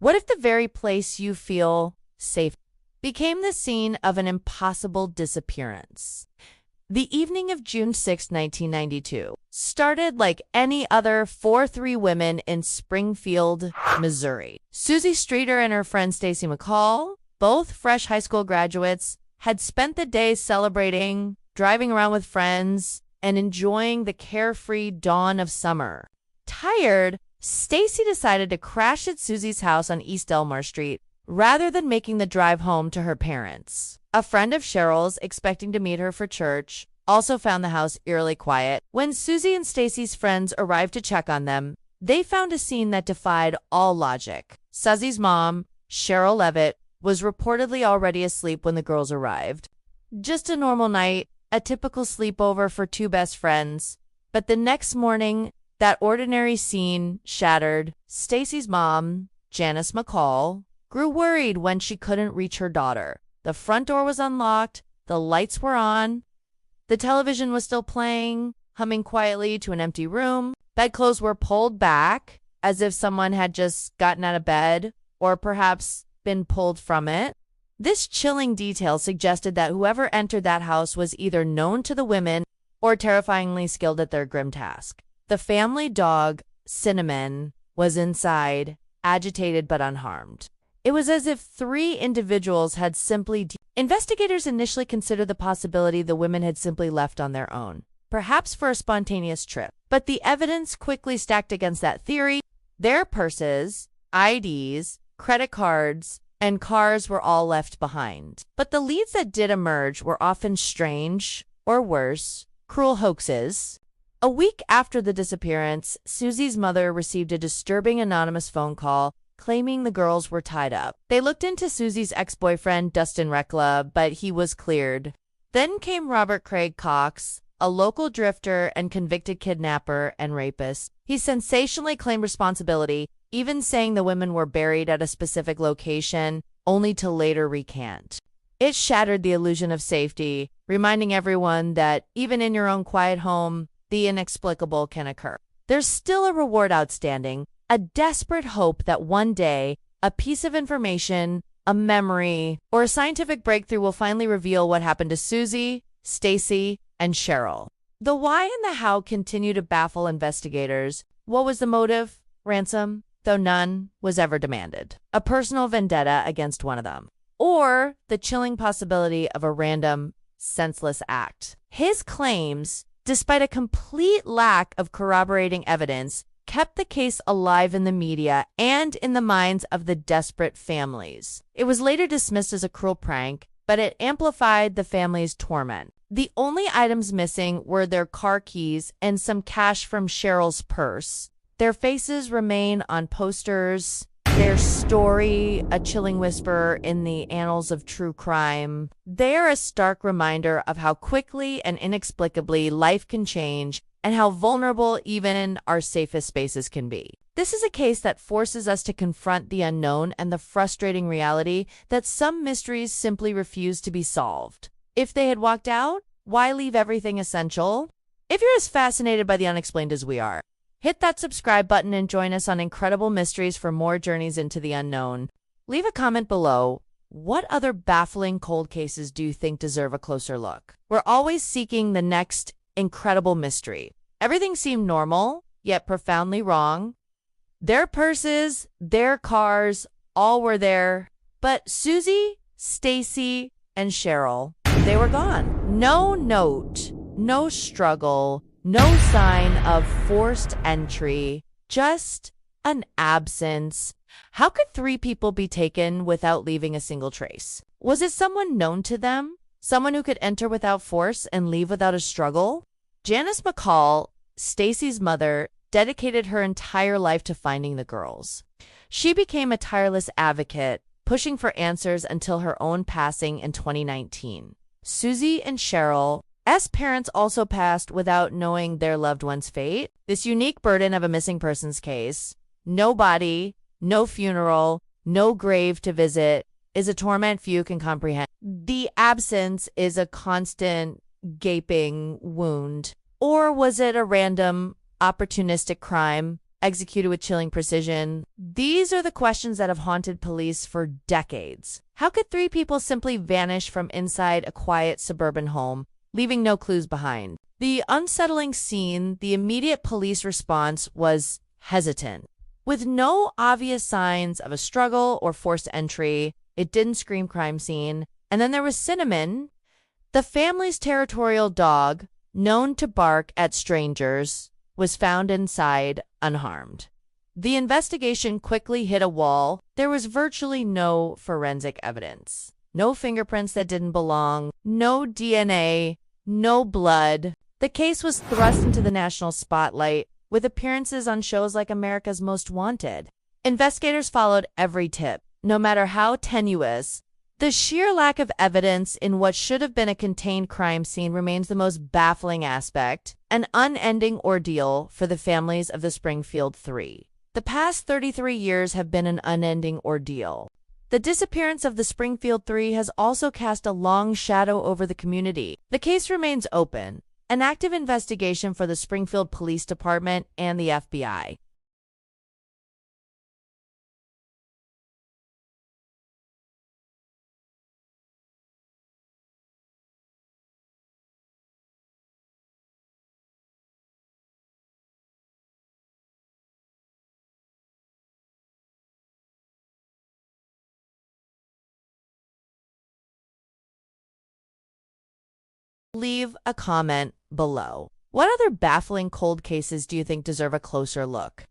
What if the very place you feel safe became the scene of an impossible disappearance? The evening of June 6, 1992, started like any other 4-3 women in Springfield, Missouri. Suzie Streeter and her friend Stacy McCall, both fresh high school graduates, had spent the day celebrating, driving around with friends, and enjoying the carefree dawn of summer. Tired, Stacy decided to crash at Suzie's house on East Elmore Street rather than making the drive home to her parents. A friend of Cheryl's, expecting to meet her for church, also found the house eerily quiet. When Suzie and Stacy's friends arrived to check on them, they found a scene that defied all logic. Suzie's mom, Cheryl Levitt, was reportedly already asleep when the girls arrived. Just a normal night, a typical sleepover for two best friends. But the next morning, that ordinary scene shattered. Stacy's mom, Janice McCall, grew worried when she couldn't reach her daughter. The front door was unlocked, the lights were on, the television was still playing, humming quietly to an empty room. Bedclothes were pulled back, as if someone had just gotten out of bed, or perhaps been pulled from it. This chilling detail suggested that whoever entered that house was either known to the women or terrifyingly skilled at their grim task. The family dog, Cinnamon, was inside, agitated but unharmed. It was as if three individuals had simply... Investigators initially considered the possibility the women had simply left on their own, perhaps for a spontaneous trip. But the evidence quickly stacked against that theory. Their purses, IDs, credit cards, and cars were all left behind. But the leads that did emerge were often strange, or worse, cruel hoaxes. A week after the disappearance, Suzie's mother received a disturbing anonymous phone call claiming the girls were tied up. They looked into Suzie's ex-boyfriend, Dustin Rekla, but he was cleared. Then came Robert Craig Cox, a local drifter and convicted kidnapper and rapist. He sensationally claimed responsibility, even saying the women were buried at a specific location, only to later recant. It shattered the illusion of safety, reminding everyone that even in your own quiet home, the inexplicable can occur. There's still a reward outstanding, a desperate hope that one day, a piece of information, a memory, or a scientific breakthrough will finally reveal what happened to Suzie, Stacy, and Cheryl. The why and the how continue to baffle investigators. What was the motive? Ransom, though none was ever demanded. A personal vendetta against one of them. Or the chilling possibility of a random, senseless act. His claims, despite a complete lack of corroborating evidence, kept the case alive in the media and in the minds of the desperate families. It was later dismissed as a cruel prank, but it amplified the family's torment. The only items missing were their car keys and some cash from Cheryl's purse. Their faces remain on posters, their story a chilling whisper in the annals of true crime. They are a stark reminder of how quickly and inexplicably life can change and how vulnerable even our safest spaces can be. This is a case that forces us to confront the unknown and the frustrating reality that some mysteries simply refuse to be solved. If they had walked out, why leave everything essential? If you're as fascinated by the unexplained as we are, hit that subscribe button and join us on Incredible Mysteries for more journeys into the unknown. Leave a comment below. What other baffling cold cases do you think deserve a closer look? We're always seeking the next incredible mystery. Everything seemed normal, yet profoundly wrong. Their purses, their cars, all were there. But Suzie, Stacy, and Cheryl, they were gone. No note, no struggle, no sign of forced entry, just an absence. How could three people be taken without leaving a single trace? Was it someone known to them? Someone who could enter without force and leave without a struggle? Janice McCall, Stacy's mother, dedicated her entire life to finding the girls. She became a tireless advocate, pushing for answers until her own passing in 2019. Suzie and Cheryl's parents also passed without knowing their loved one's fate. This unique burden of a missing persons case, no body, no funeral, no grave to visit, is a torment few can comprehend. The absence is a constant gaping wound. Or was it a random, opportunistic crime executed with chilling precision? These are the questions that have haunted police for decades. How could three people simply vanish from inside a quiet suburban home, leaving no clues behind? The unsettling scene, the immediate police response was hesitant. With no obvious signs of a struggle or forced entry, it didn't scream crime scene. And then there was Cinnamon, the family's territorial dog, known to bark at strangers, was found inside unharmed. The investigation quickly hit a wall. There was virtually no forensic evidence. No fingerprints that didn't belong, no DNA, no blood. The case was thrust into the national spotlight, with appearances on shows like America's Most Wanted. Investigators followed every tip, no matter how tenuous. The sheer lack of evidence in what should have been a contained crime scene remains the most baffling aspect, an unending ordeal for the families of the Springfield Three. The past 33 years have been an unending ordeal. The disappearance of the Springfield Three has also cast a long shadow over the community. The case remains open, an active investigation for the Springfield Police Department and the FBI. Leave a comment below. What other baffling cold cases do you think deserve a closer look?